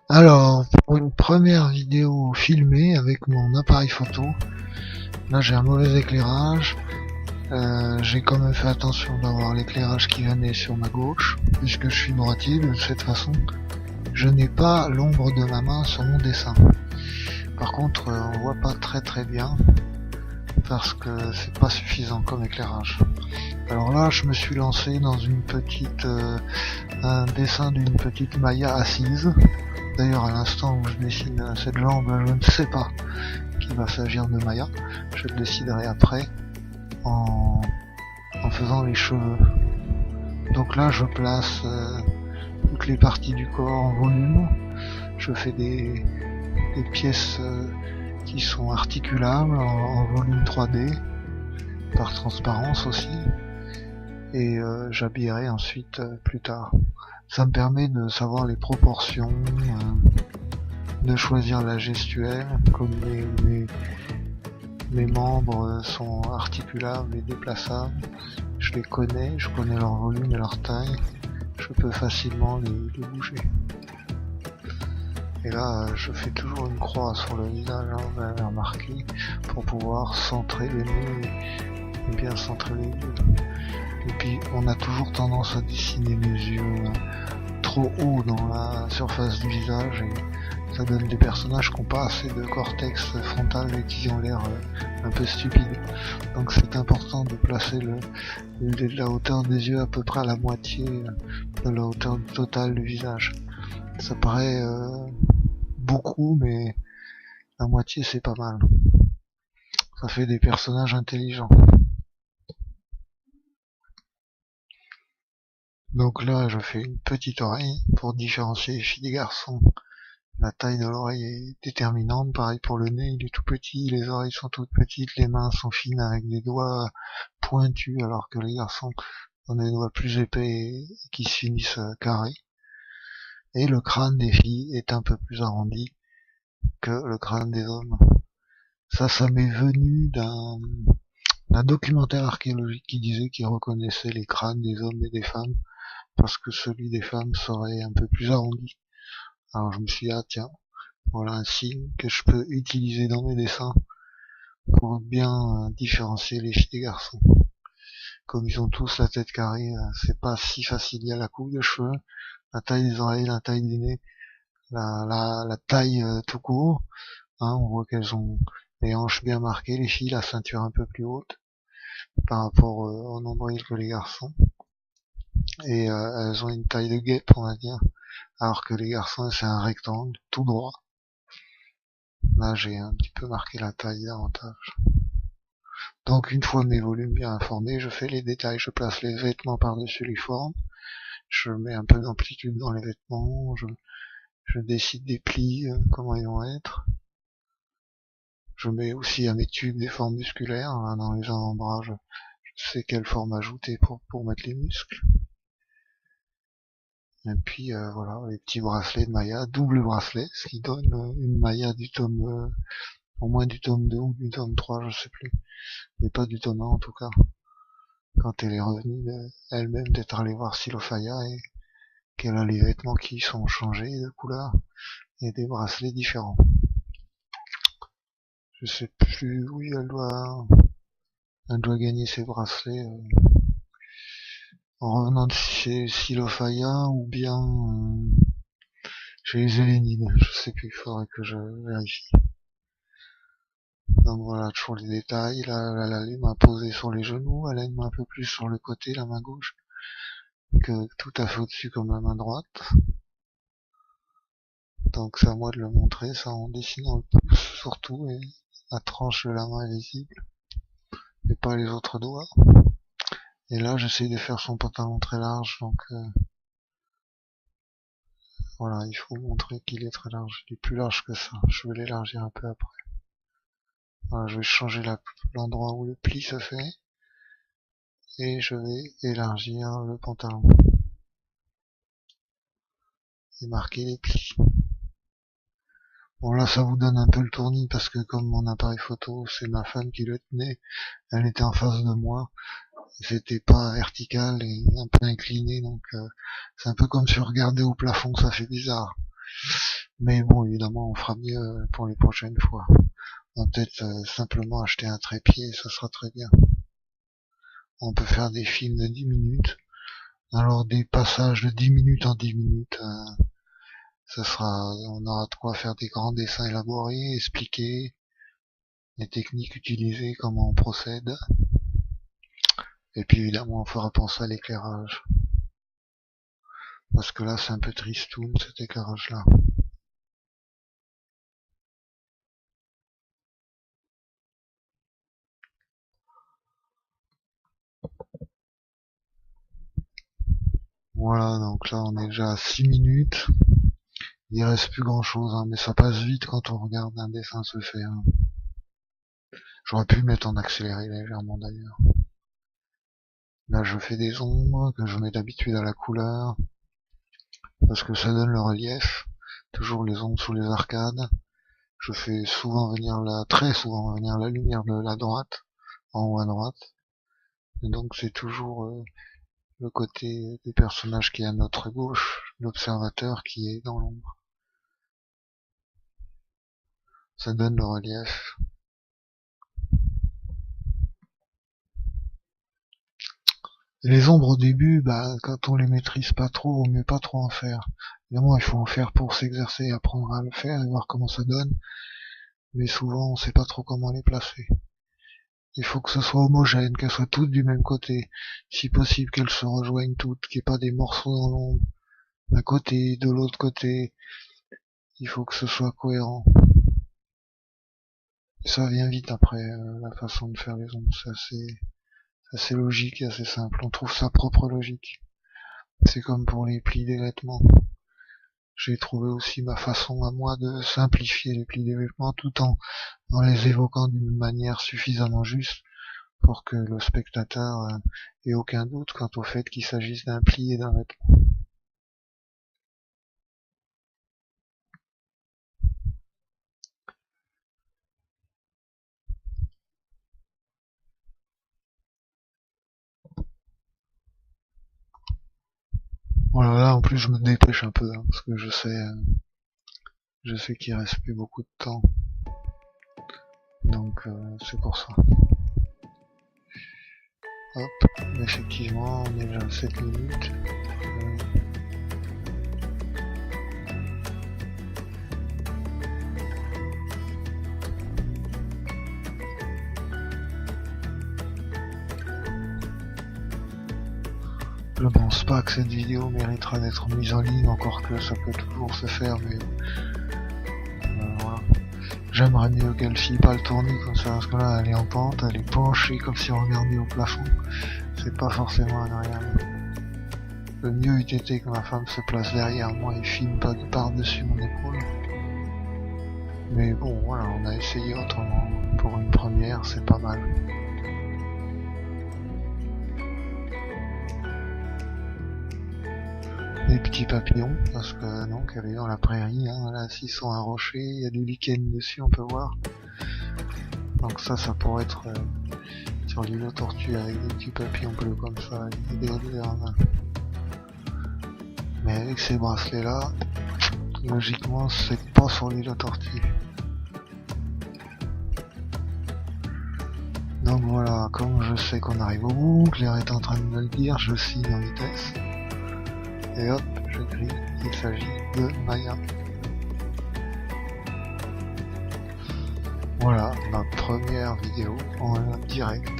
Alors, pour une première vidéo filmée avec mon appareil photo, là j'ai un mauvais éclairage. J'ai quand même fait attention d'avoir l'éclairage qui venait sur ma gauche, puisque je suis droitier de cette façon. Je n'ai pas l'ombre de ma main sur mon dessin. Par contre, on voit pas très bien, parce que c'est pas suffisant comme éclairage. Alors là, je me suis lancé dans un dessin d'une petite Maya assise. D'ailleurs, à l'instant où je dessine cette jambe, je ne sais pas qu'il va s'agir de Maya. Je le déciderai après en faisant les cheveux. Donc là, je place toutes les parties du corps en volume. Je fais des pièces qui sont articulables en volume 3D, par transparence aussi. Et j'habillerai ensuite plus tard. Ça me permet de savoir les proportions, de choisir la gestuelle, comme mes membres sont articulables et déplaçables. Je les connais, je connais leur volume et leur taille. Je peux facilement les bouger. Et là, je fais toujours une croix sur le visage, vous l'avez remarqué, pour pouvoir centrer les nez et bien centrer les yeux. Et puis, on a toujours tendance à dessiner les yeux trop haut dans la surface du visage et ça donne des personnages qui n'ont pas assez de cortex frontal et qui ont l'air un peu stupides. Donc c'est important de placer la hauteur des yeux à peu près à la moitié de la hauteur totale du visage. Ça paraît beaucoup, mais la moitié c'est pas mal. Ça fait des personnages intelligents. Donc là je fais une petite oreille pour différencier les filles des garçons. La taille de l'oreille est déterminante, pareil pour le nez, il est tout petit, les oreilles sont toutes petites, les mains sont fines avec des doigts pointus alors que les garçons ont des doigts plus épais et qui se finissent carrés. Et le crâne des filles est un peu plus arrondi que le crâne des hommes. Ça m'est venu d'un documentaire archéologique qui disait qu'il reconnaissait les crânes des hommes et des femmes parce que celui des femmes serait un peu plus arrondi. Alors je me suis dit, ah tiens, voilà un signe que je peux utiliser dans mes dessins pour bien différencier les filles des garçons. Comme ils ont tous la tête carrée, c'est pas si facile. Il y a la coupe de cheveux, la taille des oreilles, la taille du nez, la taille tout court. On voit qu'elles ont les hanches bien marquées, les filles, la ceinture un peu plus haute par rapport au nombril que les garçons. Et elles ont une taille de guêpe, on va dire, alors que les garçons, c'est un rectangle, tout droit. Là, j'ai un petit peu marqué la taille davantage. Donc, une fois mes volumes bien informés, je fais les détails, je place les vêtements par-dessus les formes, je mets un peu d'amplitude dans les vêtements, je décide des plis, comment ils vont être. Je mets aussi à mes tubes des formes musculaires, dans les avant-bras, je sais quelle forme ajouter pour mettre les muscles. Et puis voilà, les petits bracelets de Maya, double bracelet, ce qui donne une Maya du tome, au moins du tome 2 ou du tome 3, je sais plus, mais pas du tome 1 en tout cas. Quand elle est revenue elle-même d'être allée voir Silofaya et qu'elle a les vêtements qui sont changés de couleur et des bracelets différents. Je sais plus, oui, elle doit gagner ses bracelets en revenant de chez Silofaya ou bien chez les Hélénides, je sais plus, il faudrait que je vérifie. Donc voilà, toujours les détails, là, les mains posées sur les genoux, elle a une main un peu plus sur le côté, la main gauche, que tout à fait au-dessus comme la main droite. Donc c'est à moi de le montrer, ça en dessinant le pouce surtout, et la tranche de la main est visible, mais pas les autres doigts. Et là j'essaie de faire son pantalon très large, donc voilà, il faut montrer qu'il est très large, il est plus large que ça, je vais l'élargir un peu après. Voilà, je vais changer l'endroit où le pli se fait, et je vais élargir le pantalon, et marquer les plis. Bon là ça vous donne un peu le tournis parce que comme mon appareil photo c'est ma femme qui le tenait, elle était en face de moi, c'était pas vertical et un peu incliné donc c'est un peu comme si on regardait au plafond, ça fait bizarre. Mais bon, évidemment, on fera mieux pour les prochaines fois. On va peut-être simplement acheter un trépied, ça sera très bien. On peut faire des films de 10 minutes. Alors des passages de 10 minutes en 10 minutes, on aura de quoi faire des grands dessins élaborés, expliquer les techniques utilisées, comment on procède. Et puis évidemment, on fera penser à l'éclairage. Parce que là, c'est un peu tristoun, cet éclairage-là. Voilà, donc là, on est déjà à 6 minutes. Il reste plus grand chose, hein, mais ça passe vite quand on regarde un dessin se faire. J'aurais pu mettre en accéléré légèrement d'ailleurs. Là, je fais des ombres que je mets d'habitude à la couleur, parce que ça donne le relief. Toujours les ombres sous les arcades. Je fais très souvent venir la lumière de la droite, en haut à droite. Et donc c'est toujours le côté des personnages qui est à notre gauche, l'observateur qui est dans l'ombre. Ça donne le relief. Et les ombres au début, quand on les maîtrise pas trop, vaut mieux pas trop en faire. Évidemment, il faut en faire pour s'exercer, apprendre à le faire et voir comment ça donne. Mais souvent, on sait pas trop comment les placer. Il faut que ce soit homogène, qu'elles soient toutes du même côté. Si possible, qu'elles se rejoignent toutes, qu'il n'y ait pas des morceaux dans l'ombre. D'un côté, de l'autre côté. Il faut que ce soit cohérent. Et ça vient vite après, la façon de faire les ombres. C'est assez logique et assez simple. On trouve sa propre logique. C'est comme pour les plis des vêtements. J'ai trouvé aussi ma façon à moi de simplifier les plis des vêtements tout en les évoquant d'une manière suffisamment juste pour que le spectateur ait aucun doute quant au fait qu'il s'agisse d'un pli et d'un vêtement. Voilà, là en plus je me dépêche un peu, hein, parce que je sais qu'il reste plus beaucoup de temps. Donc c'est pour ça. Hop, effectivement, on est déjà à 7 minutes. Je pense pas que cette vidéo méritera d'être mise en ligne, encore que ça peut toujours se faire, mais voilà. J'aimerais mieux qu'elle file pas le tournis comme ça, parce que là elle est en pente, elle est penchée comme si on regardait au plafond. C'est pas forcément agréable. Le mieux eût été que ma femme se place derrière moi et filme pas par-dessus mon épaule. Mais bon, voilà, on a essayé autrement. Pour une première, c'est pas mal. Des petits papillons, parce que donc elle est dans la prairie, hein, là, s'ils sont un rocher, il y a du lichen dessus, on peut voir. Donc ça pourrait être sur l'île aux tortues avec des petits papillons bleus comme ça, et des odeurs. Mais avec ces bracelets là, logiquement c'est pas sur l'île aux tortues. Donc voilà, comme je sais qu'on arrive au bout, Claire est en train de me le dire, je signe en vitesse. Et hop, je crie, il s'agit de Maya. Voilà, ma première vidéo en direct.